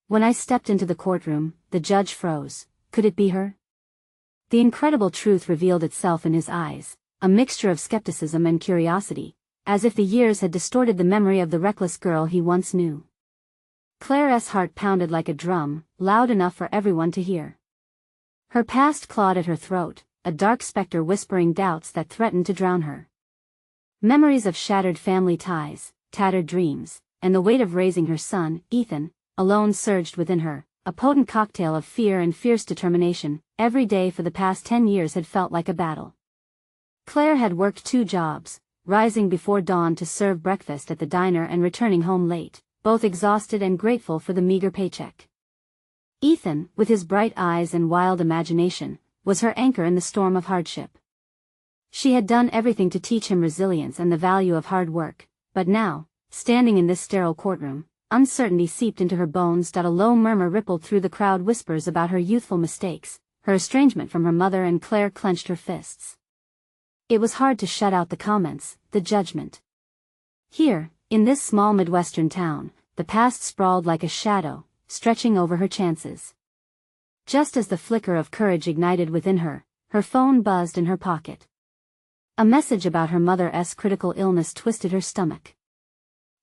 When I stepped into the courtroom, the judge froze. Could it be her? The incredible truth revealed itself in his eyes, a mixture of skepticism and curiosity, as if the years had distorted the memory of the reckless girl he once knew. Claire's heart pounded like a drum, loud enough for everyone to hear. Her past clawed at her throat, a dark specter whispering doubts that threatened to drown her. Memories of shattered family ties, tattered dreams, and the weight of raising her son, Ethan, alone surged within her, a potent cocktail of fear and fierce determination. Every day for the past 10 years had felt like a battle. Claire had worked 2 jobs, rising before dawn to serve breakfast at the diner and returning home late, both exhausted and grateful for the meager paycheck. Ethan, with his bright eyes and wild imagination, was her anchor in the storm of hardship. She had done everything to teach him resilience and the value of hard work, but now, standing in this sterile courtroom, uncertainty seeped into her bones. A low murmur rippled through the crowd, whispers about her youthful mistakes, her estrangement from her mother, and Claire clenched her fists. It was hard to shut out the comments, the judgment. Here, in this small Midwestern town, the past sprawled like a shadow, stretching over her chances. Just as the flicker of courage ignited within her, her phone buzzed in her pocket. A message about her mother's critical illness twisted her stomach.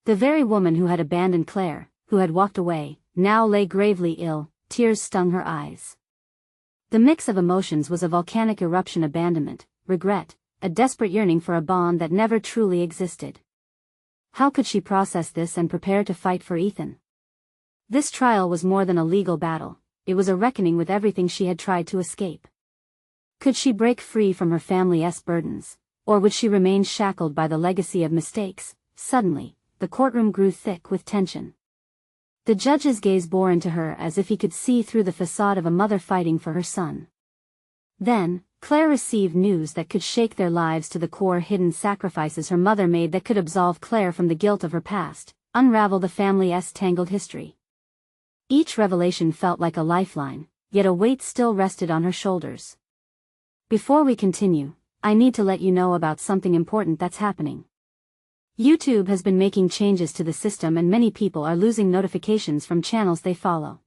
The very woman who had abandoned Claire, who had walked away, now lay gravely ill. Tears stung her eyes. The mix of emotions was a volcanic eruption: abandonment, regret, a desperate yearning for a bond that never truly existed. How could she process this and prepare to fight for Ethan? This trial was more than a legal battle, it was a reckoning with everything she had tried to escape. Could she break free from her family's burdens, or would she remain shackled by the legacy of mistakes? Suddenly, the courtroom grew thick with tension. The judge's gaze bore into her as if he could see through the facade of a mother fighting for her son. Then, Claire received news that could shake their lives to the core: hidden sacrifices her mother made that could absolve Claire from the guilt of her past, unravel the family's tangled history. Each revelation felt like a lifeline, yet a weight still rested on her shoulders. Before we continue, I need to let you know about something important that's happening. YouTube has been making changes to the system and many people are losing notifications from channels they follow.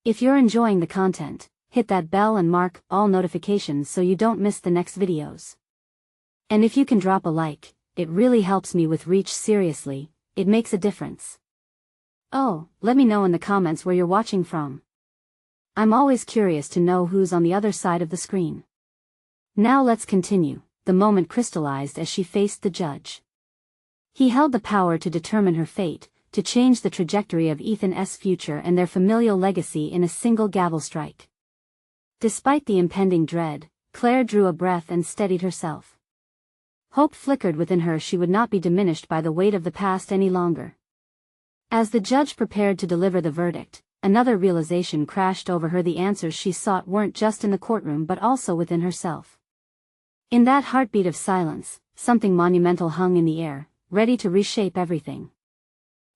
If you're enjoying the content, hit that bell and mark all notifications so you don't miss the next videos. And if you can drop a like, it really helps me with reach. Seriously, it makes a difference. Oh, let me know in the comments where you're watching from. I'm always curious to know who's on the other side of the screen. Now let's continue. The moment crystallized as she faced the judge. He held the power to determine her fate, to change the trajectory of Ethan's future and their familial legacy in a single gavel strike. Despite the impending dread, Claire drew a breath and steadied herself. Hope flickered within her. She would not be diminished by the weight of the past any longer. As the judge prepared to deliver the verdict, another realization crashed over her: the answers she sought weren't just in the courtroom but also within herself. In that heartbeat of silence, something monumental hung in the air, ready to reshape everything.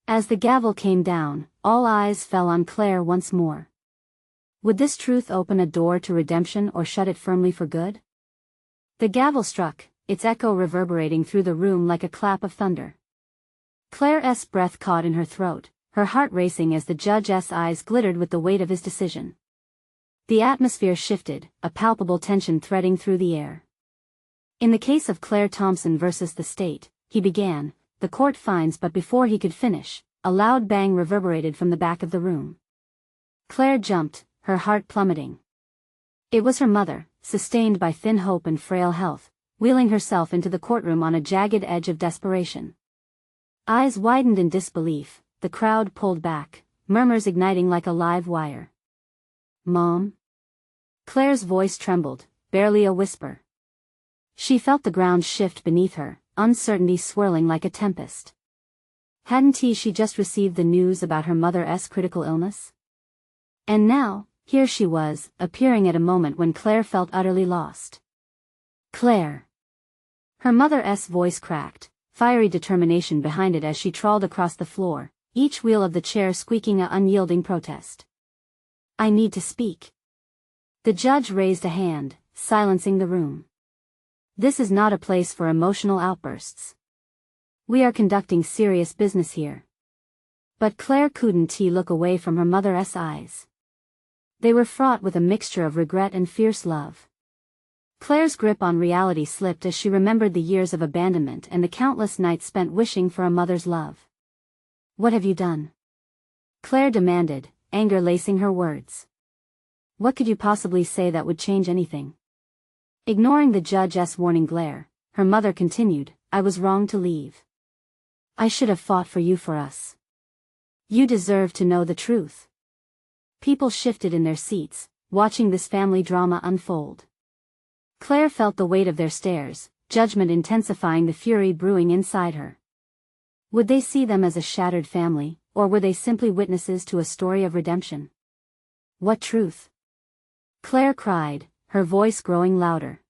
As the gavel came down, all eyes fell on Claire once more. Would this truth open a door to redemption or shut it firmly for good? The gavel struck, its echo reverberating through the room like a clap of thunder. Claire's breath caught in her throat, her heart racing as the judge's eyes glittered with the weight of his decision. The atmosphere shifted, a palpable tension threading through the air. In the case of Claire Thompson versus the state, he began, the court finds, but before he could finish, a loud bang reverberated from the back of the room. Claire jumped, her heart plummeting. It was her mother, sustained by thin hope and frail health, wheeling herself into the courtroom on a jagged edge of desperation. Eyes widened in disbelief, the crowd pulled back, murmurs igniting like a live wire. "Mom?" Claire's voice trembled, barely a whisper. She felt the ground shift beneath her, uncertainty swirling like a tempest. Hadn't she just received the news about her mother's critical illness? And now, here she was, appearing at a moment when Claire felt utterly lost. "Claire!" Her mother's voice cracked, fiery determination behind it as she crawled across the floor, each wheel of the chair squeaking an unyielding protest. "I need to speak." The judge raised a hand, silencing the room. "This is not a place for emotional outbursts. We are conducting serious business here." But Claire couldn't look away from her mother's eyes. They were fraught with a mixture of regret and fierce love. Claire's grip on reality slipped as she remembered the years of abandonment and the countless nights spent wishing for a mother's love. "What have you done?" Claire demanded, anger lacing her words. "What could you possibly say that would change anything?" Ignoring the judge's warning glare, her mother continued, "I was wrong to leave. I should have fought for you, for us. You deserve to know the truth." People shifted in their seats, watching this family drama unfold. Claire felt the weight of their stares, judgment intensifying the fury brewing inside her. Would they see them as a shattered family, or were they simply witnesses to a story of redemption? "What truth?" Claire cried, her voice growing louder.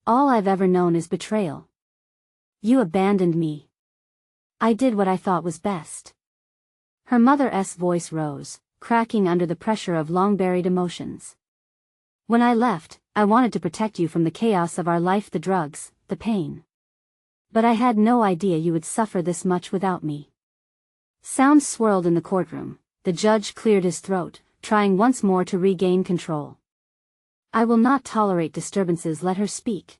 "All I've ever known is betrayal. You abandoned me. I did what I thought was best." Her mother's voice rose, cracking under the pressure of long-buried emotions. "When I left, I wanted to protect you from the chaos of our life, the drugs, the pain. But I had no idea you would suffer this much without me." Sounds swirled in the courtroom. The judge cleared his throat, trying once more to regain control. "I will not tolerate disturbances, let her speak."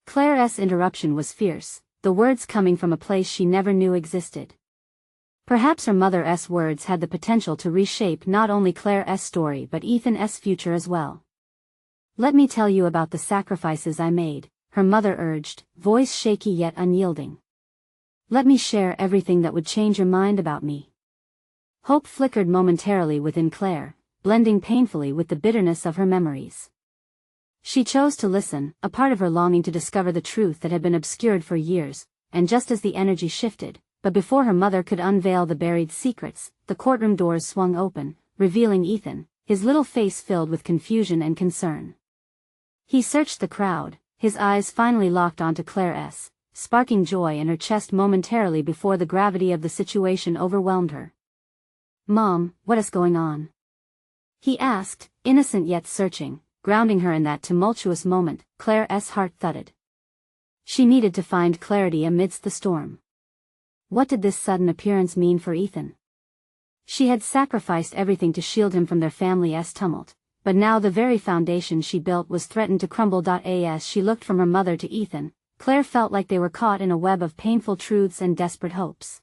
Claire's interruption was fierce, the words coming from a place she never knew existed. Perhaps her mother's words had the potential to reshape not only Claire's story but Ethan's future as well. "Let me tell you about the sacrifices I made," her mother urged, voice shaky yet unyielding. "Let me share everything that would change your mind about me." Hope flickered momentarily within Claire, blending painfully with the bitterness of her memories. She chose to listen, a part of her longing to discover the truth that had been obscured for years, and just as the energy shifted, but before her mother could unveil the buried secrets, the courtroom doors swung open, revealing Ethan, his little face filled with confusion and concern. He searched the crowd, his eyes finally locked onto Claire's, sparking joy in her chest momentarily before the gravity of the situation overwhelmed her. "Mom, what is going on?" he asked, innocent yet searching, grounding her in that tumultuous moment. Claire's heart thudded. She needed to find clarity amidst the storm. What did this sudden appearance mean for Ethan? She had sacrificed everything to shield him from their family's tumult, but now the very foundation she built was threatened to crumble. As she looked from her mother to Ethan, Claire felt like they were caught in a web of painful truths and desperate hopes.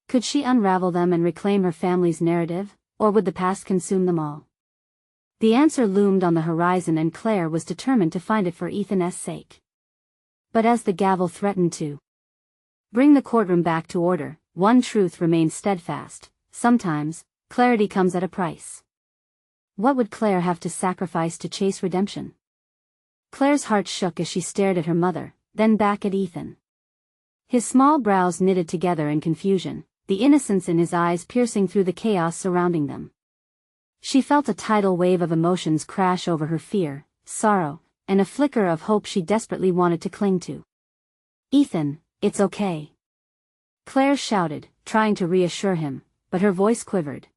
Could she unravel them and reclaim her family's narrative, or would the past consume them all? The answer loomed on the horizon, and Claire was determined to find it for Ethan's sake. But as the gavel threatened to bring the courtroom back to order, one truth remained steadfast: sometimes, clarity comes at a price. What would Claire have to sacrifice to chase redemption? Claire's heart shook as she stared at her mother, then back at Ethan. His small brows knitted together in confusion, the innocence in his eyes piercing through the chaos surrounding them. She felt a tidal wave of emotions crash over her: fear, sorrow, and a flicker of hope she desperately wanted to cling to. "Ethan, it's okay," Claire shouted, trying to reassure him, but her voice quivered.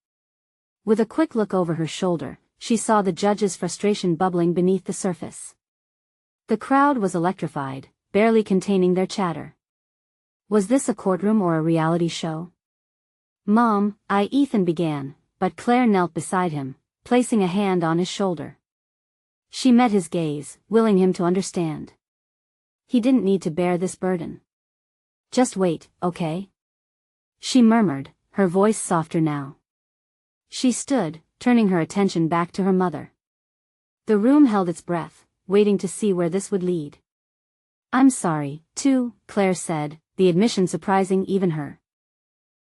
With a quick look over her shoulder, she saw the judge's frustration bubbling beneath the surface. The crowd was electrified, barely containing their chatter. Was this a courtroom or a reality show? "Mom, Ethan began, but Claire knelt beside him, placing a hand on his shoulder. She met his gaze, willing him to understand. He didn't need to bear this burden. "Just wait, okay?" she murmured, her voice softer now. She stood, turning her attention back to her mother. The room held its breath, waiting to see where this would lead. "I'm sorry, too," Claire said, the admission surprising even her.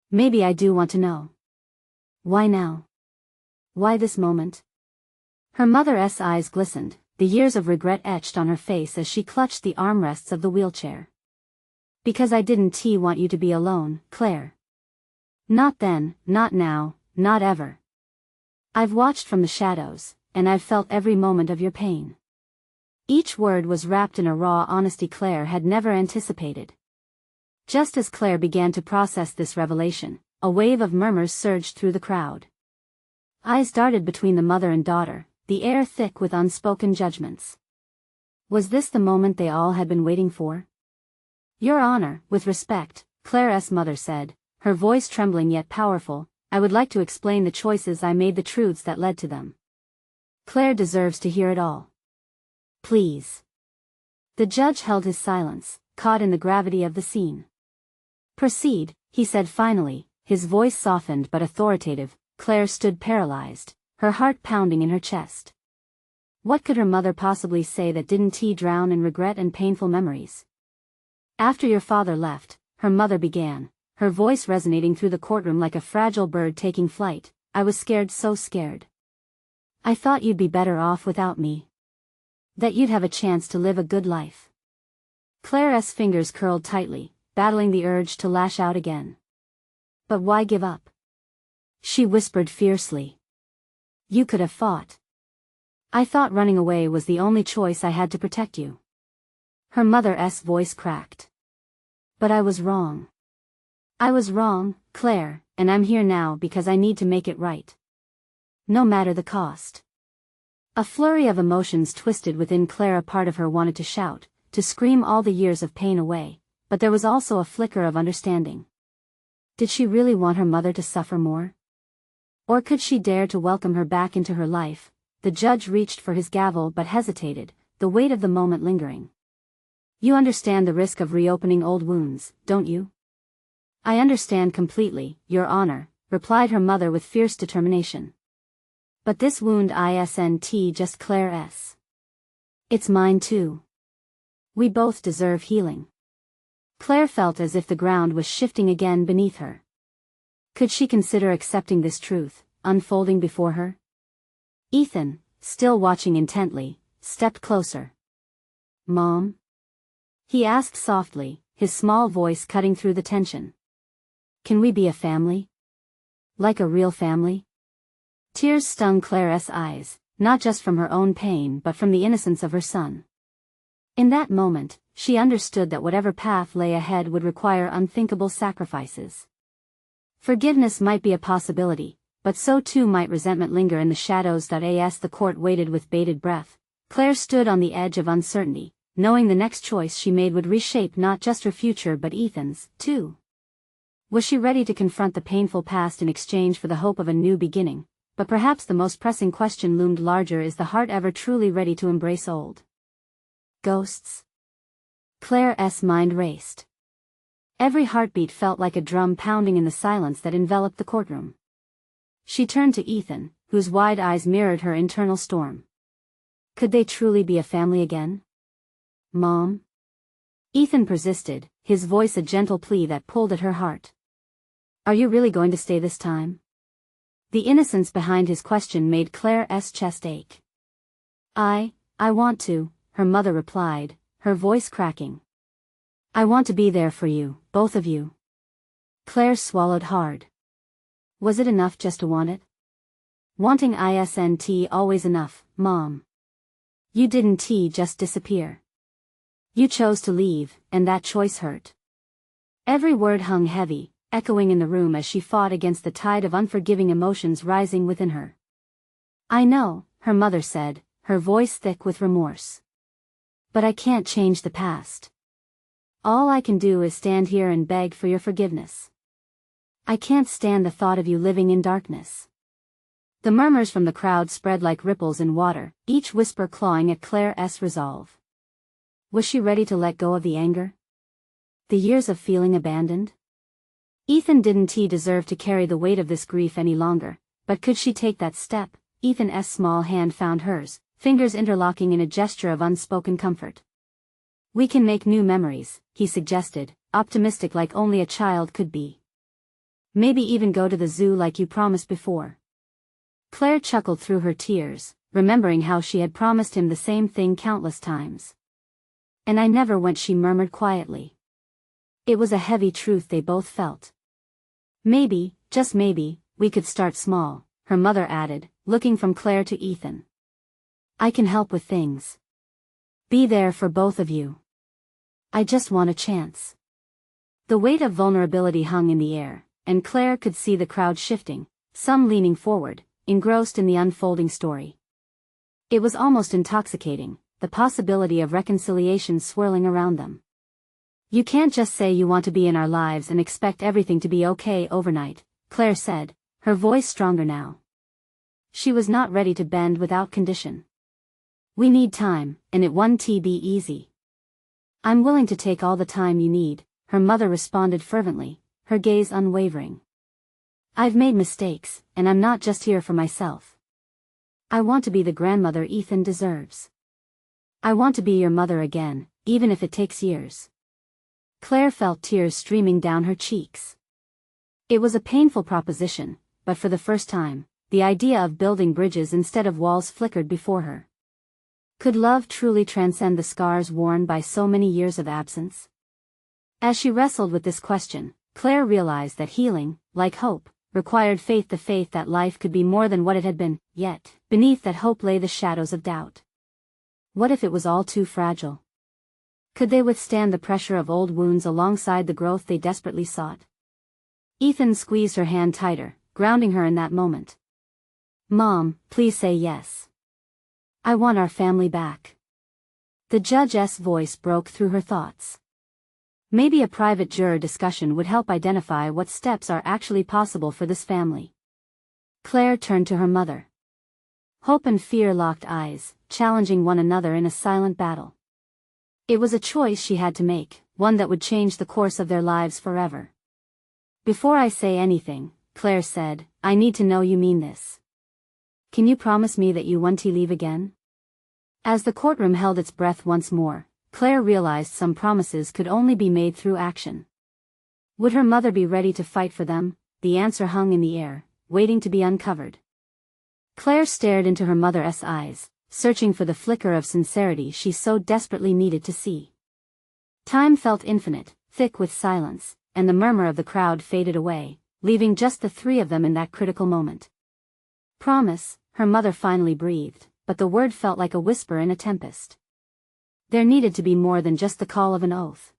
"Maybe I do want to know. Why now? Why this moment?" Her mother's eyes glistened, the years of regret etched on her face as she clutched the armrests of the wheelchair. "Because I didn't want you to be alone, Claire. Not then, not now, not ever. I've watched from the shadows, and I've felt every moment of your pain." Each word was wrapped in a raw honesty Claire had never anticipated. Just as Claire began to process this revelation, a wave of murmurs surged through the crowd. Eyes darted between the mother and daughter, the air thick with unspoken judgments. Was this the moment they all had been waiting for? "Your Honor," with respect, Claire's mother said, her voice trembling yet powerful, "I would like to explain the choices I made, the truths that led to them. Claire deserves to hear it all. Please." The judge held his silence, caught in the gravity of the scene. "Proceed," he said finally, his voice softened but authoritative. Claire stood paralyzed, her heart pounding in her chest. What could her mother possibly say that didn't drown in regret and painful memories? "After your father left," her mother began, her voice resonating through the courtroom like a fragile bird taking flight, "I was scared, so scared. I thought you'd be better off without me. That you'd have a chance to live a good life." Claire's fingers curled tightly, battling the urge to lash out again. "But why give up?" she whispered fiercely. "You could have fought. I thought running away was the only choice I had to protect you." Her mother's voice cracked. "But I was wrong. I was wrong, Claire, and I'm here now because I need to make it right. No matter the cost." A flurry of emotions twisted within Claire. A part of her wanted to shout, to scream all the years of pain away, but there was also a flicker of understanding. Did she really want her mother to suffer more? Or could she dare to welcome her back into her life? The judge reached for his gavel but hesitated, the weight of the moment lingering. "You understand the risk of reopening old wounds, don't you?" "I understand completely, Your Honor," replied her mother with fierce determination. "But this wound isn't just Claire's. It's mine too. We both deserve healing." Claire felt as if the ground was shifting again beneath her. Could she consider accepting this truth, unfolding before her? Ethan, still watching intently, stepped closer. "Mom?" he asked softly, his small voice cutting through the tension. "Can we be a family? Like a real family?" Tears stung Claire's eyes, not just from her own pain but from the innocence of her son. In that moment, she understood that whatever path lay ahead would require unthinkable sacrifices. Forgiveness might be a possibility, but so too might resentment linger in the shadows. As the court waited with bated breath, Claire stood on the edge of uncertainty, knowing the next choice she made would reshape not just her future but Ethan's, too. Was she ready to confront the painful past in exchange for the hope of a new beginning? But perhaps the most pressing question loomed larger: is the heart ever truly ready to embrace old ghosts? Claire's mind raced. Every heartbeat felt like a drum pounding in the silence that enveloped the courtroom. She turned to Ethan, whose wide eyes mirrored her internal storm. Could they truly be a family again? "Mom?" Ethan persisted, his voice a gentle plea that pulled at her heart. "Are you really going to stay this time?" The innocence behind his question made Claire's chest ache. I want to," her mother replied, her voice cracking. "I want to be there for you, both of you." Claire swallowed hard. Was it enough just to want it? Wanting isn't always enough, Mom. You didn't just disappear. You chose to leave, and that choice hurt. Every word hung heavy, echoing in the room as she fought against the tide of unforgiving emotions rising within her. "I know," her mother said, her voice thick with remorse. "But I can't change the past. All I can do is stand here and beg for your forgiveness. I can't stand the thought of you living in darkness." The murmurs from the crowd spread like ripples in water, each whisper clawing at Claire's resolve. Was she ready to let go of the anger? The years of feeling abandoned? Ethan didn't deserve to carry the weight of this grief any longer, but could she take that step? Ethan's small hand found hers, fingers interlocking in a gesture of unspoken comfort. "We can make new memories," he suggested, optimistic like only a child could be. "Maybe even go to the zoo like you promised before." Claire chuckled through her tears, remembering how she had promised him the same thing countless times. "And I never went," she murmured quietly. It was a heavy truth they both felt. "Maybe, just maybe, we could start small," her mother added, looking from Claire to Ethan. "I can help with things. Be there for both of you. I just want a chance." The weight of vulnerability hung in the air, and Claire could see the crowd shifting, some leaning forward, engrossed in the unfolding story. It was almost intoxicating, the possibility of reconciliation swirling around them. You can't just say you want to be in our lives and expect everything to be okay overnight, Claire said, her voice stronger now. She was not ready to bend without condition. We need time, and it won't be easy. I'm willing to take all the time you need, her mother responded fervently, her gaze unwavering. I've made mistakes, and I'm not just here for myself. I want to be the grandmother Ethan deserves. I want to be your mother again, even if it takes years. Claire felt tears streaming down her cheeks. It was a painful proposition, but for the first time, the idea of building bridges instead of walls flickered before her. Could love truly transcend the scars worn by so many years of absence? As she wrestled with this question, Claire realized that healing, like hope, required faith, the faith that life could be more than what it had been, yet, beneath that hope lay the shadows of doubt. What if it was all too fragile? Could they withstand the pressure of old wounds alongside the growth they desperately sought? Ethan squeezed her hand tighter, grounding her in that moment. Mom, please say yes. I want our family back. The judge's voice broke through her thoughts. Maybe a private juror discussion would help identify what steps are actually possible for this family. Claire turned to her mother. Hope and fear locked eyes, challenging one another in a silent battle. It was a choice she had to make, one that would change the course of their lives forever. Before I say anything, Claire said, I need to know you mean this. Can you promise me that you won't leave again? As the courtroom held its breath once more, Claire realized some promises could only be made through action. Would her mother be ready to fight for them? The answer hung in the air, waiting to be uncovered. Claire stared into her mother's eyes, searching for the flicker of sincerity she so desperately needed to see. Time felt infinite, thick with silence, and the murmur of the crowd faded away, leaving just the three of them in that critical moment. Promise, her mother finally breathed, but the word felt like a whisper in a tempest. There needed to be more than just the call of an oath.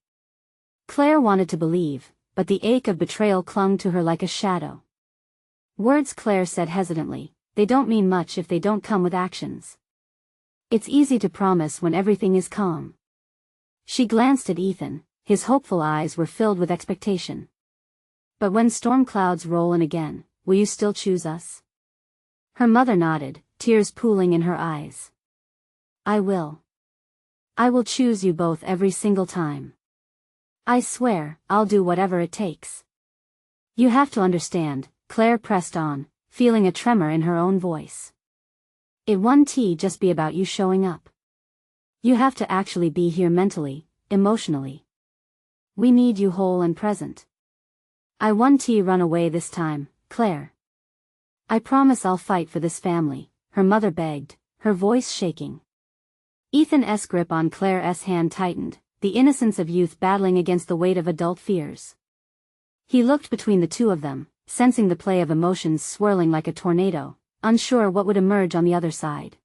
Claire wanted to believe, but the ache of betrayal clung to her like a shadow. Words, Claire said hesitantly, they don't mean much if they don't come with actions. It's easy to promise when everything is calm. She glanced at Ethan, his hopeful eyes were filled with expectation. But when storm clouds roll in again, will you still choose us? Her mother nodded, tears pooling in her eyes. I will. I will choose you both every single time. I swear, I'll do whatever it takes. You have to understand, Claire pressed on, feeling a tremor in her own voice. It won't just be about you showing up. You have to actually be here mentally, emotionally. We need you whole and present. I won't run away this time, Claire. I promise I'll fight for this family, her mother begged, her voice shaking. Ethan's grip on Claire's hand tightened, the innocence of youth battling against the weight of adult fears. He looked between the two of them, sensing the play of emotions swirling like a tornado, unsure what would emerge on the other side.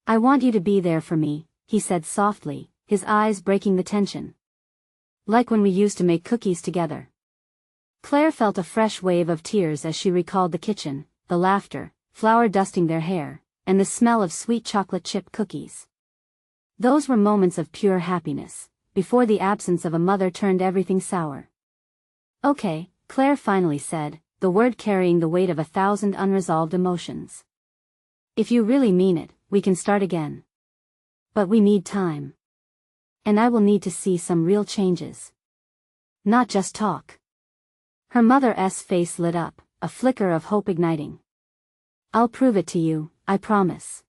I want you to be there for me, he said softly, his eyes breaking the tension. Like when we used to make cookies together. Claire felt a fresh wave of tears as she recalled the kitchen, the laughter, flour dusting their hair, and the smell of sweet chocolate chip cookies. Those were moments of pure happiness, before the absence of a mother turned everything sour. Okay, Claire finally said, the word carrying the weight of 1,000 unresolved emotions. If you really mean it, we can start again. But we need time. And I will need to see some real changes. Not just talk. Her mother's face lit up, a flicker of hope igniting. I'll prove it to you, I promise.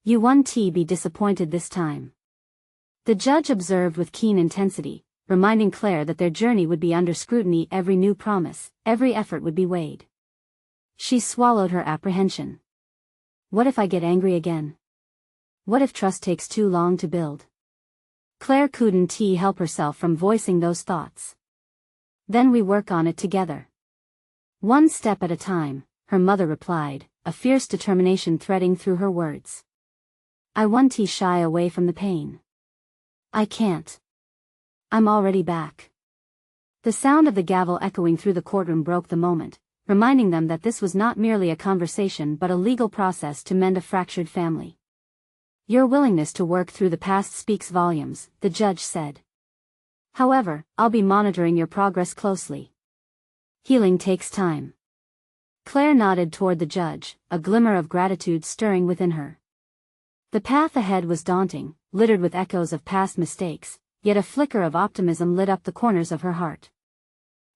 You won't be disappointed this time. The judge observed with keen intensity, reminding Claire that their journey would be under scrutiny. Every new promise, every effort would be weighed. She swallowed her apprehension. What if I get angry again? What if trust takes too long to build? Claire couldn't help herself from voicing those thoughts. Then we work on it together. One step at a time, her mother replied, a fierce determination threading through her words. I won't shy away from the pain. I can't. I'm already back. The sound of the gavel echoing through the courtroom broke the moment, reminding them that this was not merely a conversation but a legal process to mend a fractured family. Your willingness to work through the past speaks volumes, the judge said. However, I'll be monitoring your progress closely. Healing takes time. Claire nodded toward the judge, a glimmer of gratitude stirring within her. The path ahead was daunting, littered with echoes of past mistakes, yet a flicker of optimism lit up the corners of her heart.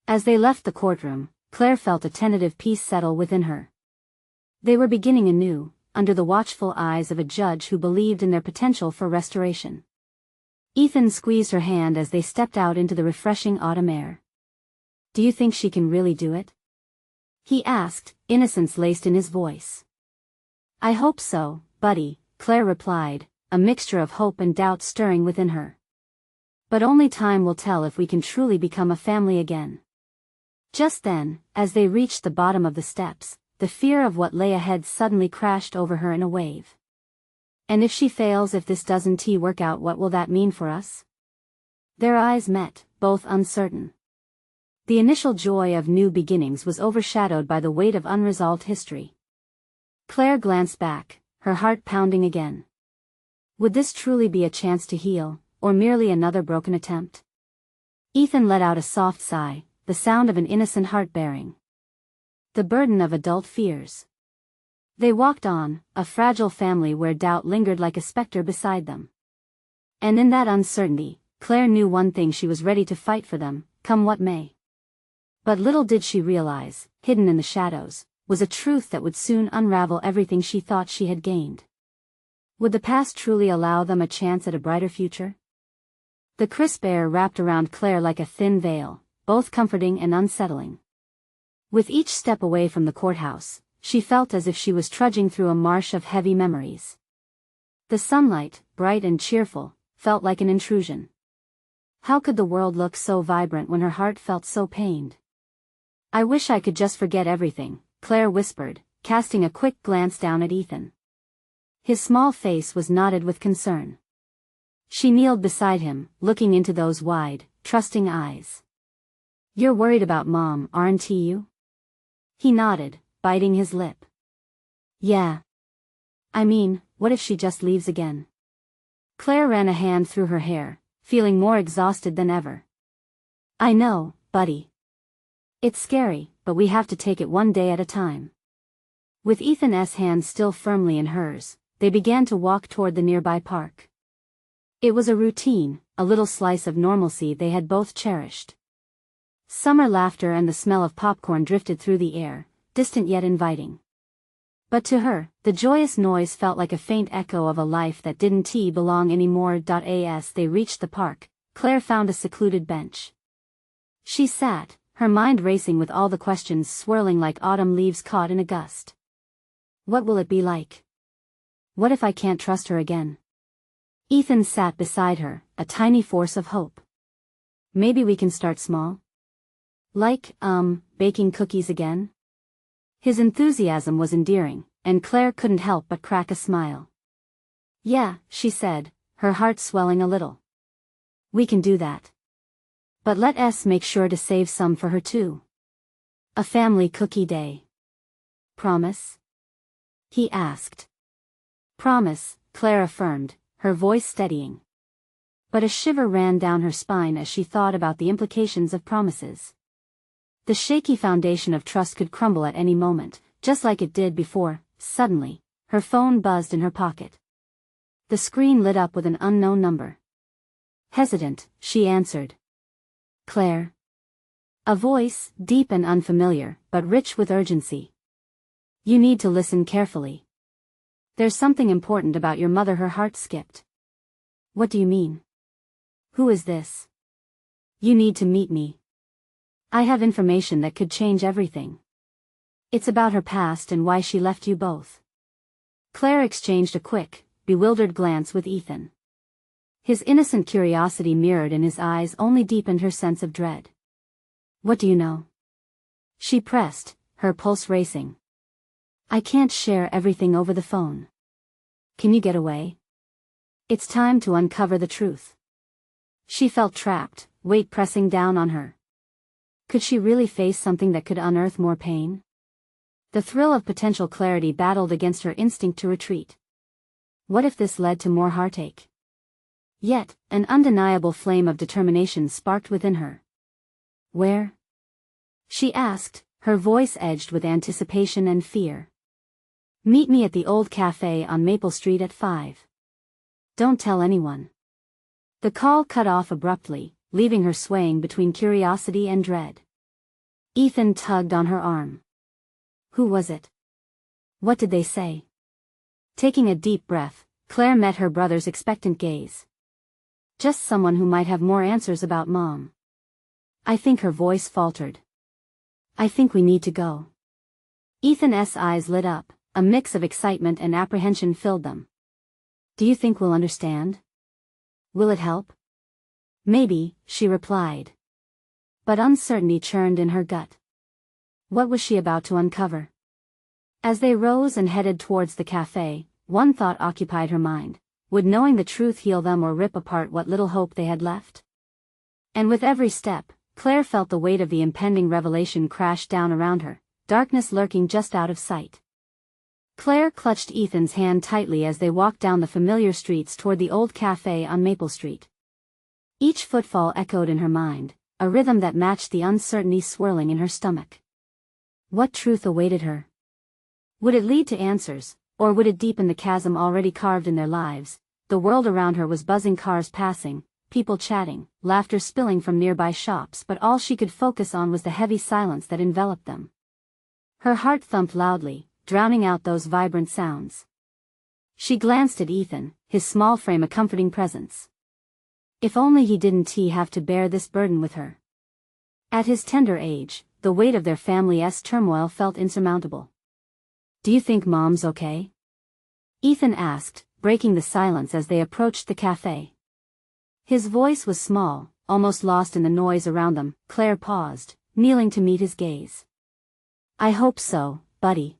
As they left the courtroom, Claire felt a tentative peace settle within her. They were beginning anew, under the watchful eyes of a judge who believed in their potential for restoration. Ethan squeezed her hand as they stepped out into the refreshing autumn air. "Do you think she can really do it?" he asked, innocence laced in his voice. "I hope so, buddy," Claire replied, a mixture of hope and doubt stirring within her. "But only time will tell if we can truly become a family again." Just then, as they reached the bottom of the steps, the fear of what lay ahead suddenly crashed over her in a wave. "And if she fails, if this doesn't work out, what will that mean for us?" Their eyes met, both uncertain. The initial joy of new beginnings was overshadowed by the weight of unresolved history. Claire glanced back, her heart pounding again. Would this truly be a chance to heal, or merely another broken attempt? Ethan let out a soft sigh, the sound of an innocent heart bearing the burden of adult fears. They walked on, a fragile family where doubt lingered like a specter beside them. And in that uncertainty, Claire knew one thing: she was ready to fight for them, come what may. But little did she realize, hidden in the shadows, was a truth that would soon unravel everything she thought she had gained. Would the past truly allow them a chance at a brighter future? The crisp air wrapped around Claire like a thin veil, both comforting and unsettling. With each step away from the courthouse, she felt as if she was trudging through a marsh of heavy memories. The sunlight, bright and cheerful, felt like an intrusion. How could the world look so vibrant when her heart felt so pained? "I wish I could just forget everything," Claire whispered, casting a quick glance down at Ethan. His small face was knotted with concern. She kneeled beside him, looking into those wide, trusting eyes. "You're worried about Mom, aren't you?" He nodded, biting his lip. "Yeah. I mean, what if she just leaves again?" Claire ran a hand through her hair, feeling more exhausted than ever. "I know, buddy. It's scary, but we have to take it one day at a time." With Ethan's hand still firmly in hers, they began to walk toward the nearby park. It was a routine, a little slice of normalcy they had both cherished. Summer laughter and the smell of popcorn drifted through the air, distant yet inviting. But to her, the joyous noise felt like a faint echo of a life that didn't belong anymore. As they reached the park, Claire found a secluded bench. She sat, her mind racing with all the questions swirling like autumn leaves caught in a gust. What will it be like? What if I can't trust her again? Ethan sat beside her, a tiny force of hope. Maybe we can start small? Like, baking cookies again? His enthusiasm was endearing, and Claire couldn't help but crack a smile. "Yeah," she said, her heart swelling a little. "We can do that. But let us make sure to save some for her too. A family cookie day. Promise?" he asked. "Promise," Claire affirmed, her voice steadying. But a shiver ran down her spine as she thought about the implications of promises. The shaky foundation of trust could crumble at any moment, just like it did before. Suddenly, her phone buzzed in her pocket. The screen lit up with an unknown number. Hesitant, she answered. "Claire." A voice, deep and unfamiliar, but rich with urgency. "You need to listen carefully. There's something important about your mother." Her heart skipped. "What do you mean? Who is this?" "You need to meet me. I have information that could change everything. It's about her past and why she left you both." Claire exchanged a quick, bewildered glance with Ethan. His innocent curiosity mirrored in his eyes only deepened her sense of dread. "What do you know?" she pressed, her pulse racing. "I can't share everything over the phone. Can you get away? It's time to uncover the truth." She felt trapped, weight pressing down on her. Could she really face something that could unearth more pain? The thrill of potential clarity battled against her instinct to retreat. What if this led to more heartache? Yet, an undeniable flame of determination sparked within her. "Where?" she asked, her voice edged with anticipation and fear. "Meet me at the old cafe on Maple Street at 5. Don't tell anyone." The call cut off abruptly, leaving her swaying between curiosity and dread. Ethan tugged on her arm. "Who was it? What did they say?" Taking a deep breath, Claire met her brother's expectant gaze. "Just someone who might have more answers about Mom." "I think," her voice faltered. "I think we need to go." Ethan's eyes lit up, a mix of excitement and apprehension filled them. "Do you think we'll understand? Will it help?" "Maybe," she replied. But uncertainty churned in her gut. What was she about to uncover? As they rose and headed towards the cafe, one thought occupied her mind. Would knowing the truth heal them or rip apart what little hope they had left? And with every step, Claire felt the weight of the impending revelation crash down around her, darkness lurking just out of sight. Claire clutched Ethan's hand tightly as they walked down the familiar streets toward the old cafe on Maple Street. Each footfall echoed in her mind, a rhythm that matched the uncertainty swirling in her stomach. What truth awaited her? Would it lead to answers, or would it deepen the chasm already carved in their lives? The world around her was buzzing, cars passing, people chatting, laughter spilling from nearby shops, but all she could focus on was the heavy silence that enveloped them. Her heart thumped loudly, drowning out those vibrant sounds. She glanced at Ethan, his small frame a comforting presence. If only he didn't have to bear this burden with her. At his tender age, the weight of their family's turmoil felt insurmountable. "Do you think Mom's okay?" Ethan asked, breaking the silence as they approached the cafe. His voice was small, almost lost in the noise around them. Claire paused, kneeling to meet his gaze. "I hope so, buddy.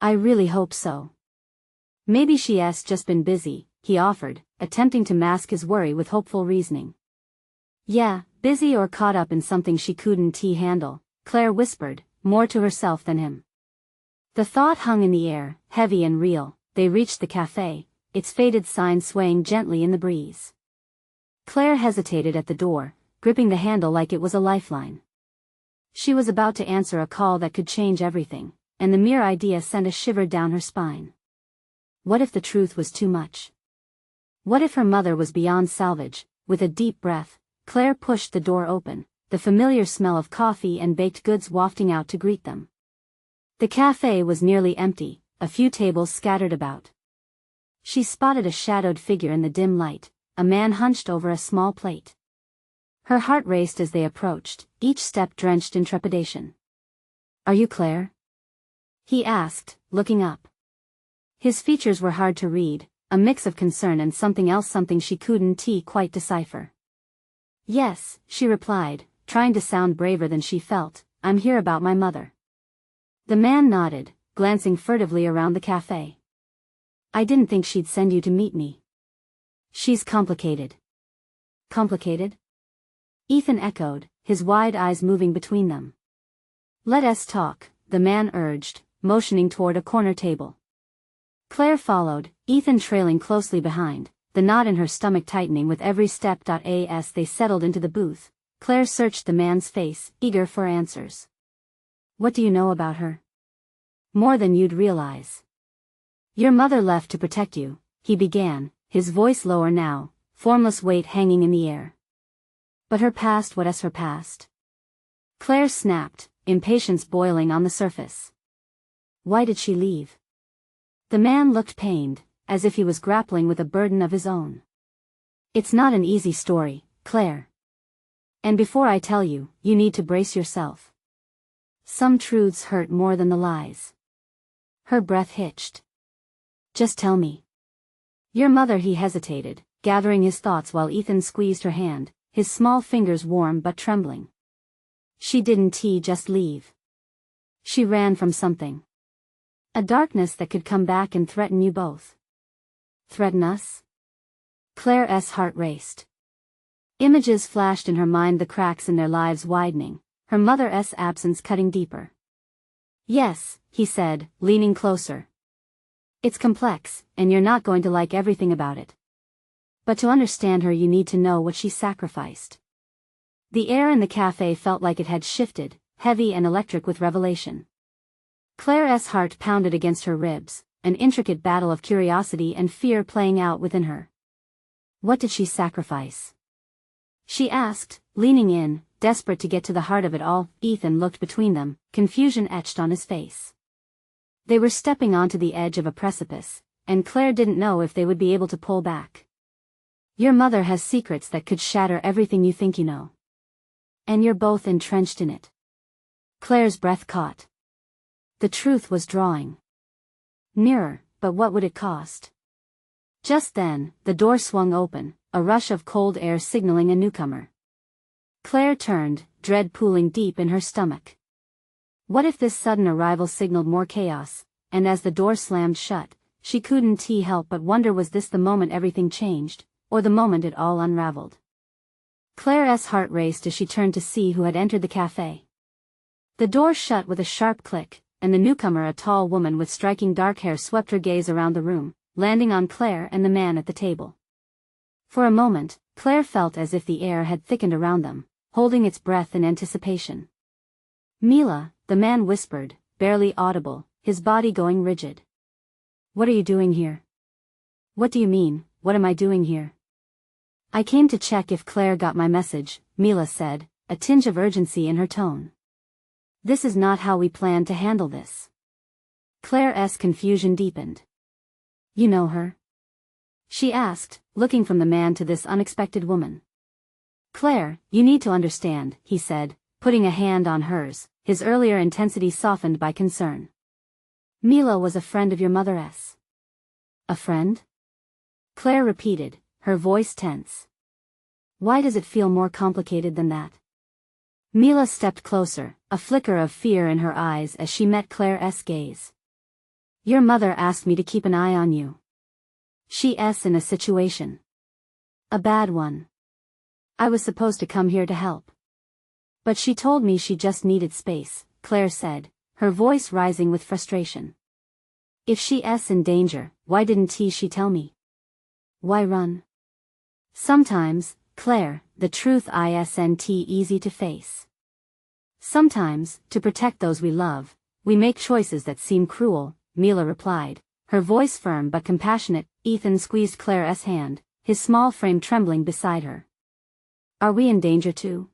I really hope so." "Maybe she's just been busy," he offered, attempting to mask his worry with hopeful reasoning. "Yeah, busy or caught up in something she couldn't handle," Claire whispered, more to herself than him. The thought hung in the air, heavy and real. They reached the cafe, its faded sign swaying gently in the breeze. Claire hesitated at the door, gripping the handle like it was a lifeline. She was about to answer a call that could change everything, and the mere idea sent a shiver down her spine. What if the truth was too much? What if her mother was beyond salvage? With a deep breath, Claire pushed the door open, the familiar smell of coffee and baked goods wafting out to greet them. The cafe was nearly empty, a few tables scattered about. She spotted a shadowed figure in the dim light, a man hunched over a small plate. Her heart raced as they approached, each step drenched in trepidation. "Are you Claire?" he asked, looking up. His features were hard to read, a mix of concern and something else, something she couldn't quite decipher. "Yes," she replied, trying to sound braver than she felt. "I'm here about my mother." The man nodded, glancing furtively around the cafe. "I didn't think she'd send you to meet me." "She's complicated." "Complicated?" Ethan echoed, his wide eyes moving between them. "Let us talk," the man urged, motioning toward a corner table. Claire followed, Ethan trailing closely behind, the knot in her stomach tightening with every step. As they settled into the booth, Claire searched the man's face, eager for answers. "What do you know about her?" "More than you'd realize. Your mother left to protect you," he began, his voice lower now, formless weight hanging in the air. "But her past, what's her past?" Claire snapped, impatience boiling on the surface. "Why did she leave?" The man looked pained, as if he was grappling with a burden of his own. "It's not an easy story, Claire. And before I tell you, you need to brace yourself. Some truths hurt more than the lies." Her breath hitched. "Just tell me." "Your mother," he hesitated, gathering his thoughts while Ethan squeezed her hand, his small fingers warm but trembling. "She didn't just leave. She ran from something. A darkness that could come back and threaten you both." "Threaten us?" Claire's heart raced. Images flashed in her mind, the cracks in their lives widening, her mother's absence cutting deeper. "Yes," he said, leaning closer. "It's complex, and you're not going to like everything about it. But to understand her you need to know what she sacrificed. The air in the cafe felt like it had shifted, heavy and electric with revelation. Claire's heart pounded against her ribs, an intricate battle of curiosity and fear playing out within her. What did she sacrifice? She asked, leaning in, desperate to get to the heart of it all. Ethan looked between them, confusion etched on his face. They were stepping onto the edge of a precipice, and Claire didn't know if they would be able to pull back. Your mother has secrets that could shatter everything you think you know. And you're both entrenched in it. Claire's breath caught. The truth was drawing nearer, but what would it cost? Just then, the door swung open, a rush of cold air signaling a newcomer. Claire turned, dread pooling deep in her stomach. What if this sudden arrival signaled more chaos? And as the door slammed shut, she couldn't help but wonder, was this the moment everything changed, or the moment it all unraveled? Claire's heart raced as she turned to see who had entered the cafe. The door shut with a sharp click, and the newcomer, a tall woman with striking dark hair, swept her gaze around the room, landing on Claire and the man at the table. For a moment, Claire felt as if the air had thickened around them, holding its breath in anticipation. Mila, the man whispered, barely audible, his body going rigid. What are you doing here? What do you mean, what am I doing here? I came to check if Claire got my message, Mila said, a tinge of urgency in her tone. This is not how we planned to handle this. Claire's confusion deepened. You know her? She asked, looking from the man to this unexpected woman. Claire, you need to understand, he said, putting a hand on hers, his earlier intensity softened by concern. Mila was a friend of your mother's. A friend? Claire repeated, her voice tense. Why does it feel more complicated than that? Mila stepped closer, a flicker of fear in her eyes as she met Claire's gaze. Your mother asked me to keep an eye on you. She's in a situation. A bad one. I was supposed to come here to help. But she told me she just needed space, Claire said, her voice rising with frustration. If she's in danger, why didn't she tell me? Why run? Sometimes, Claire, the truth isn't easy to face. Sometimes, to protect those we love, we make choices that seem cruel, Mila replied, her voice firm but compassionate. Ethan squeezed Claire's hand, his small frame trembling beside her. Are we in danger too?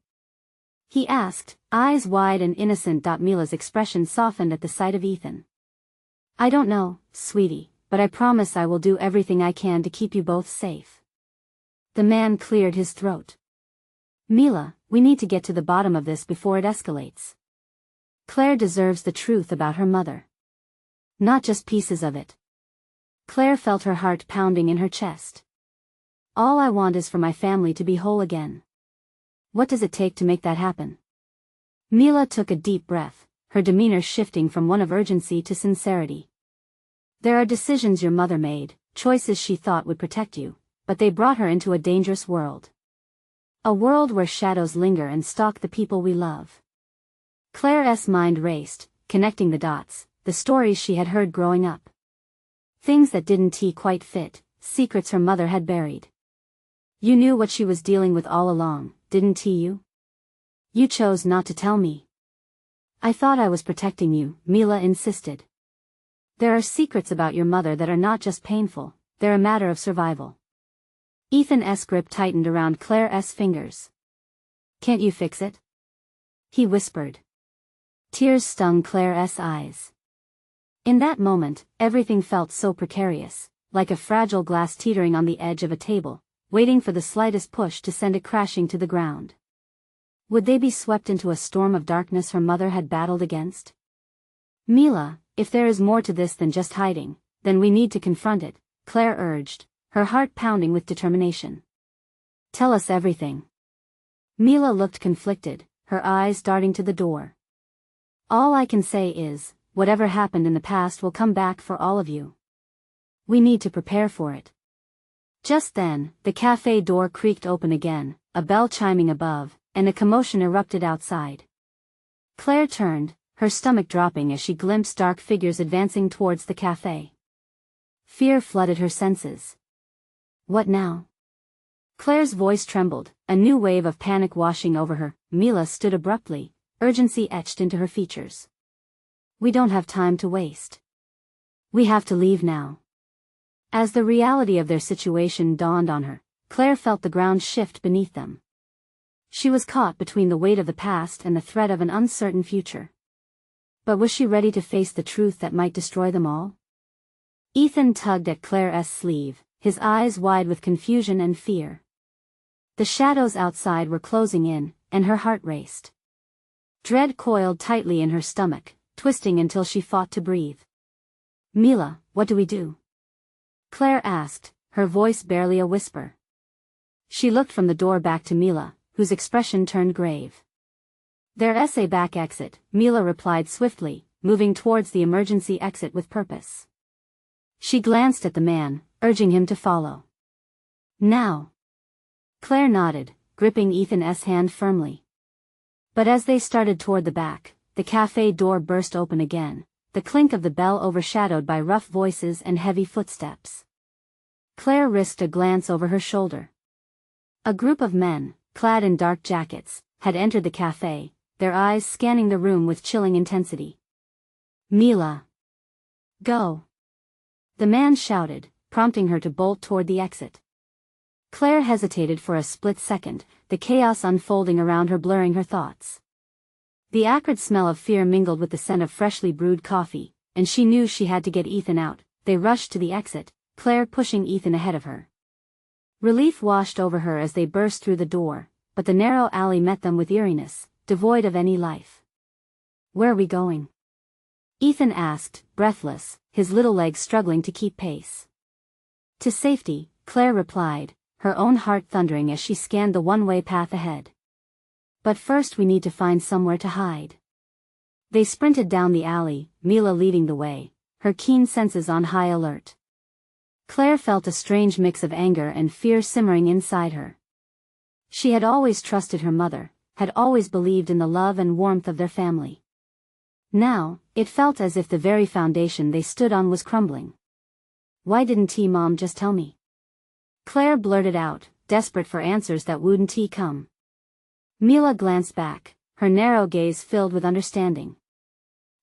He asked, eyes wide and innocent. Mila's expression softened at the sight of Ethan. I don't know, sweetie, but I promise I will do everything I can to keep you both safe. The man cleared his throat. Mila, we need to get to the bottom of this before it escalates. Claire deserves the truth about her mother. Not just pieces of it. Claire felt her heart pounding in her chest. All I want is for my family to be whole again. What does it take to make that happen? Mila took a deep breath, her demeanor shifting from one of urgency to sincerity. There are decisions your mother made, choices she thought would protect you, but they brought her into a dangerous world. A world where shadows linger and stalk the people we love. Claire's mind raced, connecting the dots, the stories she had heard growing up. Things that didn't quite fit, secrets her mother had buried. You knew what she was dealing with all along, didn't you? You chose not to tell me. I thought I was protecting you, Mila insisted. There are secrets about your mother that are not just painful, they're a matter of survival. Ethan's grip tightened around Claire's fingers. Can't you fix it? He whispered. Tears stung Claire's eyes. In that moment, everything felt so precarious, like a fragile glass teetering on the edge of a table, waiting for the slightest push to send it crashing to the ground. Would they be swept into a storm of darkness her mother had battled against? Mila, if there is more to this than just hiding, then we need to confront it, Claire urged, her heart pounding with determination. Tell us everything. Mila looked conflicted, her eyes darting to the door. All I can say is, whatever happened in the past will come back for all of you. We need to prepare for it. Just then, the cafe door creaked open again, a bell chiming above, and a commotion erupted outside. Claire turned, her stomach dropping as she glimpsed dark figures advancing towards the cafe. Fear flooded her senses. What now? Claire's voice trembled, a new wave of panic washing over her. Mila stood abruptly, urgency etched into her features. We don't have time to waste. We have to leave now. As the reality of their situation dawned on her, Claire felt the ground shift beneath them. She was caught between the weight of the past and the threat of an uncertain future. But was she ready to face the truth that might destroy them all? Ethan tugged at Claire's sleeve, his eyes wide with confusion and fear. The shadows outside were closing in, and her heart raced. Dread coiled tightly in her stomach, twisting until she fought to breathe. Mila, what do we do? Claire asked, her voice barely a whisper. She looked from the door back to Mila, whose expression turned grave. There's a back exit, Mila replied swiftly, moving towards the emergency exit with purpose. She glanced at the man, urging him to follow. Now. Claire nodded, gripping Ethan's hand firmly. But as they started toward the back, the cafe door burst open again, the clink of the bell overshadowed by rough voices and heavy footsteps. Claire risked a glance over her shoulder. A group of men, clad in dark jackets, had entered the cafe, their eyes scanning the room with chilling intensity. Mila. Go. The man shouted, prompting her to bolt toward the exit. Claire hesitated for a split second, the chaos unfolding around her blurring her thoughts. The acrid smell of fear mingled with the scent of freshly brewed coffee, and she knew she had to get Ethan out. They rushed to the exit, Claire pushing Ethan ahead of her. Relief washed over her as they burst through the door, but the narrow alley met them with eeriness, devoid of any life. Where are we going? Ethan asked, breathless, his little legs struggling to keep pace. To safety, Claire replied, her own heart thundering as she scanned the one-way path ahead. But first we need to find somewhere to hide. They sprinted down the alley, Mila leading the way, her keen senses on high alert. Claire felt a strange mix of anger and fear simmering inside her. She had always trusted her mother, had always believed in the love and warmth of their family. Now, it felt as if the very foundation they stood on was crumbling. Why didn't Mom just tell me? Claire blurted out, desperate for answers that wouldn't come. Mila glanced back, her narrow gaze filled with understanding.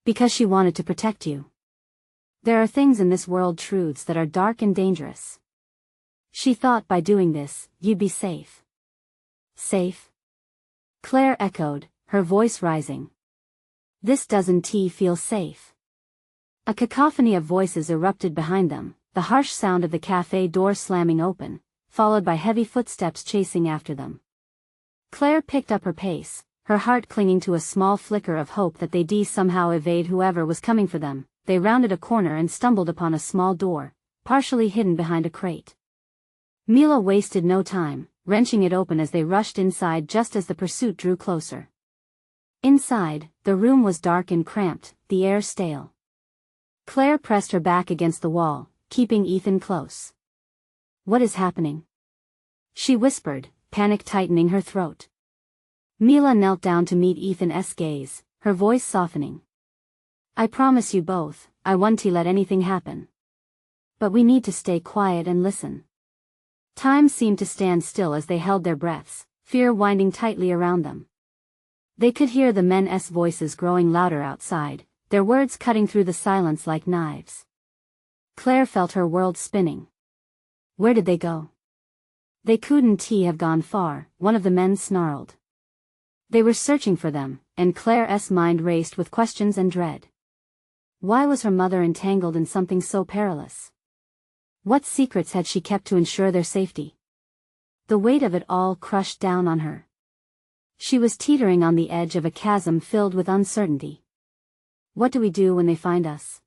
Because she wanted to protect you. There are things in this world, truths that are dark and dangerous. She thought by doing this, you'd be safe. Safe? Claire echoed, her voice rising. This doesn't feel safe. A cacophony of voices erupted behind them, the harsh sound of the cafe door slamming open, followed by heavy footsteps chasing after them. Claire picked up her pace, her heart clinging to a small flicker of hope that they'd somehow evade whoever was coming for them. They rounded a corner and stumbled upon a small door, partially hidden behind a crate. Mila wasted no time, wrenching it open as they rushed inside just as the pursuit drew closer. Inside, the room was dark and cramped, the air stale. Claire pressed her back against the wall, keeping Ethan close. What is happening? She whispered, panic tightening her throat. Mila knelt down to meet Ethan's gaze, her voice softening. I promise you both, I won't let anything happen. But we need to stay quiet and listen. Time seemed to stand still as they held their breaths, fear winding tightly around them. They could hear the men's voices growing louder outside, their words cutting through the silence like knives. Claire felt her world spinning. Where did they go? They couldn't have gone far, one of the men snarled. They were searching for them, and Claire's mind raced with questions and dread. Why was her mother entangled in something so perilous? What secrets had she kept to ensure their safety? The weight of it all crushed down on her. She was teetering on the edge of a chasm filled with uncertainty. What do we do when they find us?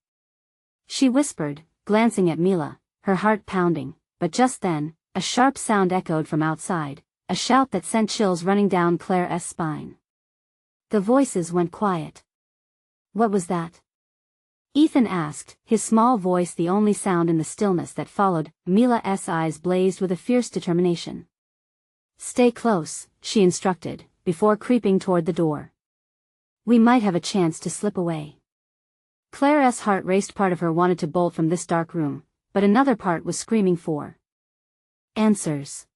She whispered, glancing at Mila, her heart pounding, but just then, a sharp sound echoed from outside, a shout that sent chills running down Claire's spine. The voices went quiet. What was that? Ethan asked, his small voice the only sound in the stillness that followed. Mila's eyes blazed with a fierce determination. Stay close, she instructed, before creeping toward the door. We might have a chance to slip away. Claire's heart raced. Part of her wanted to bolt from this dark room, but another part was screaming for answers.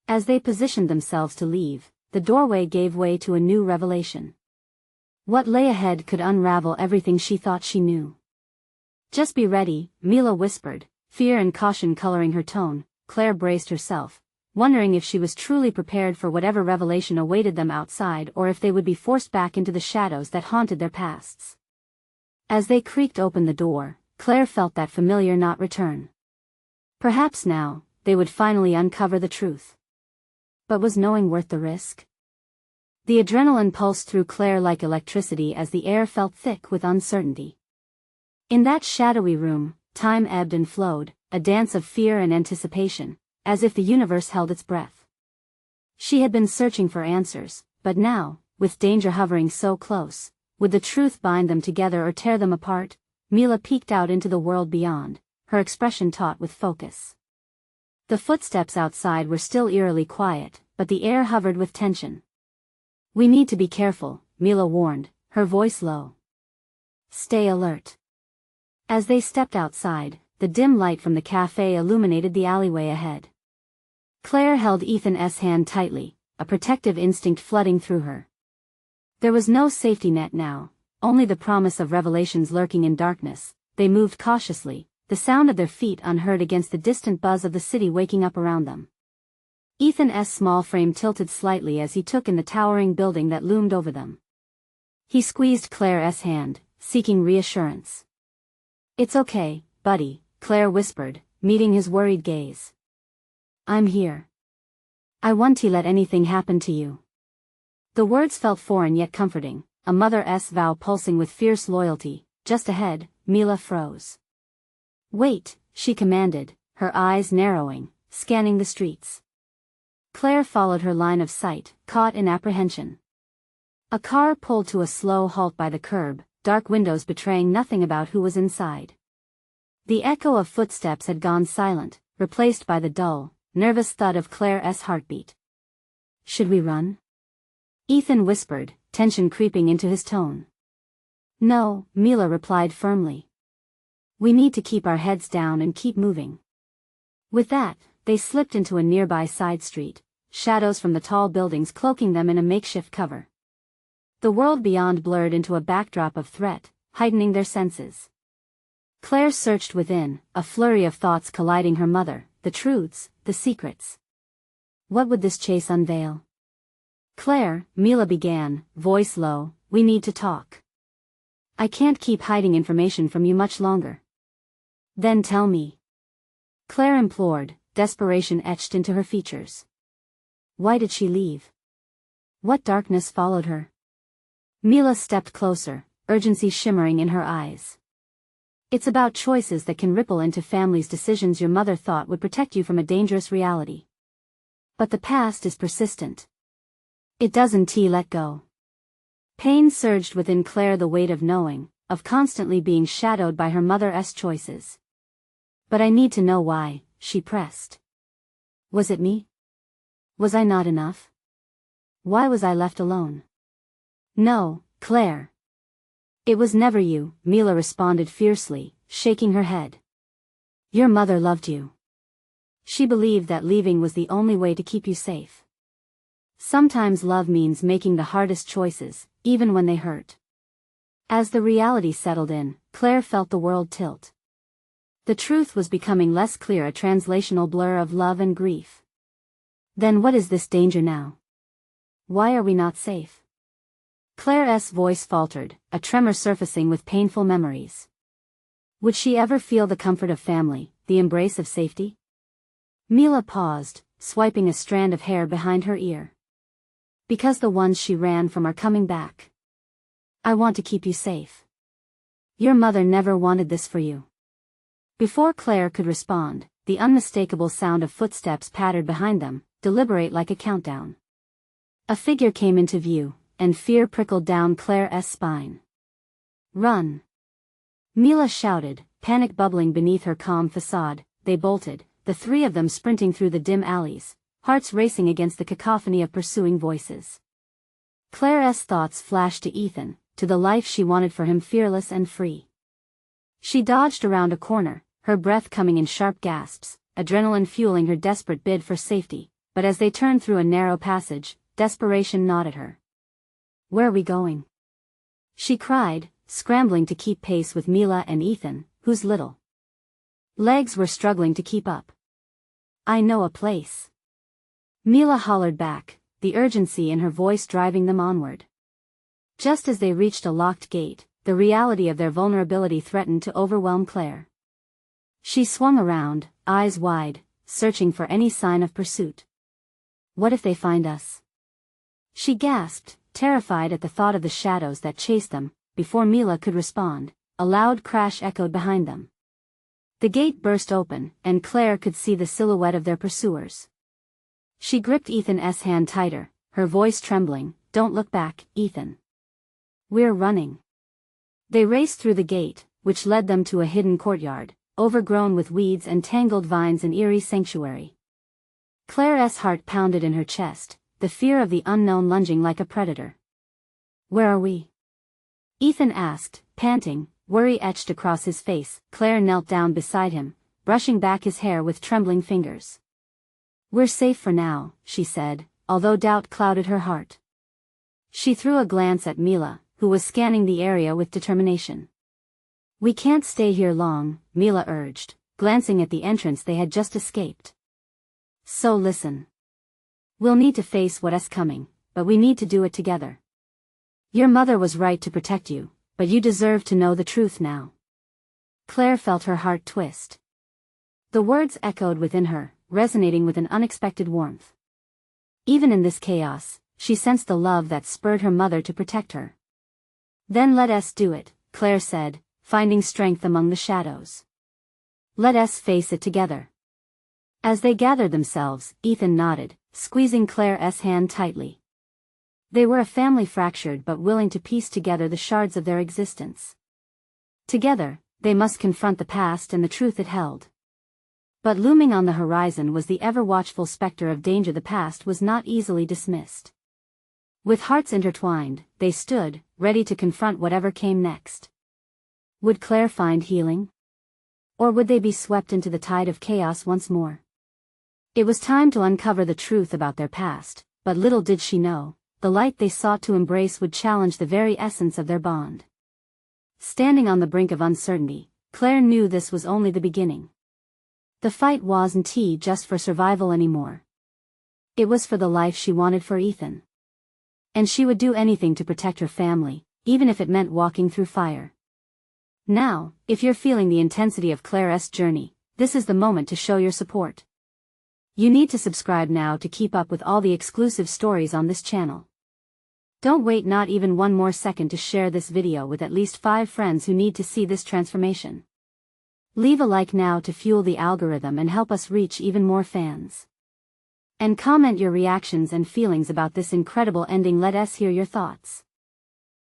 As they positioned themselves to leave, the doorway gave way to a new revelation. What lay ahead could unravel everything she thought she knew. "Just be ready," Mila whispered, fear and caution coloring her tone. Claire braced herself, wondering if she was truly prepared for whatever revelation awaited them outside or if they would be forced back into the shadows that haunted their pasts. As they creaked open the door, Claire felt that familiar knot return. Perhaps now, they would finally uncover the truth. But was knowing worth the risk? The adrenaline pulsed through Claire like electricity as the air felt thick with uncertainty. In that shadowy room, time ebbed and flowed, a dance of fear and anticipation, as if the universe held its breath. She had been searching for answers, but now, with danger hovering so close, would the truth bind them together or tear them apart? Mila peeked out into the world beyond, her expression taut with focus. The footsteps outside were still eerily quiet, but the air hovered with tension. "We need to be careful," Mila warned, her voice low. "Stay alert." As they stepped outside, the dim light from the cafe illuminated the alleyway ahead. Claire held Ethan's hand tightly, a protective instinct flooding through her. There was no safety net now, only the promise of revelations lurking in darkness. They moved cautiously, the sound of their feet unheard against the distant buzz of the city waking up around them. Ethan's small frame tilted slightly as he took in the towering building that loomed over them. He squeezed Claire's hand, seeking reassurance. "It's okay, buddy," Claire whispered, meeting his worried gaze. "I'm here. I won't let anything happen to you." The words felt foreign yet comforting, a mother's vow pulsing with fierce loyalty. Just ahead, Mila froze. "Wait," she commanded, her eyes narrowing, scanning the streets. Claire followed her line of sight, caught in apprehension. A car pulled to a slow halt by the curb, dark windows betraying nothing about who was inside. The echo of footsteps had gone silent, replaced by the dull, nervous thud of Claire's heartbeat. "Should we run?" Ethan whispered, tension creeping into his tone. "No," Mila replied firmly. "We need to keep our heads down and keep moving." With that, they slipped into a nearby side street, shadows from the tall buildings cloaking them in a makeshift cover. The world beyond blurred into a backdrop of threat, heightening their senses. Claire searched within, a flurry of thoughts colliding: her mother, the truths, the secrets. What would this chase unveil? "Claire," Mila began, voice low, "we need to talk. I can't keep hiding information from you much longer." "Then tell me," Claire implored, desperation etched into her features. "Why did she leave? What darkness followed her?" Mila stepped closer, urgency shimmering in her eyes. "It's about choices that can ripple into families' decisions your mother thought would protect you from a dangerous reality. But the past is persistent. It doesn't let go." Pain surged within Claire, the weight of knowing, of constantly being shadowed by her mother's choices. "But I need to know why," she pressed. "Was it me? Was I not enough? Why was I left alone?" "No, Claire. It was never you," Mila responded fiercely, shaking her head. "Your mother loved you. She believed that leaving was the only way to keep you safe. Sometimes love means making the hardest choices, even when they hurt." As the reality settled in, Claire felt the world tilt. The truth was becoming less clear, a translational blur of love and grief. Then what is this danger now? Why are we not safe? Claire's voice faltered, a tremor surfacing with painful memories. Would she ever feel the comfort of family, the embrace of safety? Mila paused, swiping a strand of hair behind her ear. "Because the ones she ran from are coming back. I want to keep you safe. Your mother never wanted this for you." Before Claire could respond, the unmistakable sound of footsteps pattered behind them, deliberate like a countdown. A figure came into view, and fear prickled down Claire's spine. "Run!" Mila shouted, panic bubbling beneath her calm facade. They bolted, the three of them sprinting through the dim alleys, hearts racing against the cacophony of pursuing voices. Claire's thoughts flashed to Ethan, to the life she wanted for him, fearless and free. She dodged around a corner, her breath coming in sharp gasps, adrenaline fueling her desperate bid for safety. but as they turned through a narrow passage, desperation gnawed at her. "Where are we going?" she cried, scrambling to keep pace with Mila and Ethan, whose little legs were struggling to keep up. "I know a place," Mila hollered back, the urgency in her voice driving them onward. Just as they reached a locked gate, the reality of their vulnerability threatened to overwhelm Claire. She swung around, eyes wide, searching for any sign of pursuit. "What if they find us?" she gasped, terrified at the thought of the shadows that chased them. Before Mila could respond, a loud crash echoed behind them. The gate burst open, and Claire could see the silhouette of their pursuers. She gripped Ethan's hand tighter, her voice trembling. "Don't look back, Ethan. We're running." They raced through the gate, which led them to a hidden courtyard, overgrown with weeds and tangled vines, an eerie sanctuary. Claire's heart pounded in her chest, the fear of the unknown lunging like a predator. "Where are we?" Ethan asked, panting, worry etched across his face. Claire knelt down beside him, brushing back his hair with trembling fingers. "We're safe for now," she said, although doubt clouded her heart. She threw a glance at Mila, who was scanning the area with determination. "We can't stay here long," Mila urged, glancing at the entrance they had just escaped. "So listen. We'll need to face what's coming, but we need to do it together. Your mother was right to protect you, but you deserve to know the truth now." Claire felt her heart twist. The words echoed within her, resonating with an unexpected warmth. Even in this chaos, she sensed the love that spurred her mother to protect her. "Then let us do it," Claire said, finding strength among the shadows. "Let us face it together." As they gathered themselves, Ethan nodded, squeezing Claire's hand tightly. They were a family fractured but willing to piece together the shards of their existence. Together, they must confront the past and the truth it held. But looming on the horizon was the ever-watchful specter of danger. The past was not easily dismissed. With hearts intertwined, they stood, ready to confront whatever came next. Would Claire find healing? Or would they be swept into the tide of chaos once more? It was time to uncover the truth about their past, but little did she know, the light they sought to embrace would challenge the very essence of their bond. Standing on the brink of uncertainty, Claire knew this was only the beginning. The fight wasn't just for survival anymore. It was for the life she wanted for Ethan. And she would do anything to protect her family, even if it meant walking through fire. Now, if you're feeling the intensity of Claire's journey, this is the moment to show your support. You need to subscribe now to keep up with all the exclusive stories on this channel. Don't wait not even one more second to share this video with at least 5 friends who need to see this transformation. Leave a like now to fuel the algorithm and help us reach even more fans. And comment your reactions and feelings about this incredible ending. Let us hear your thoughts.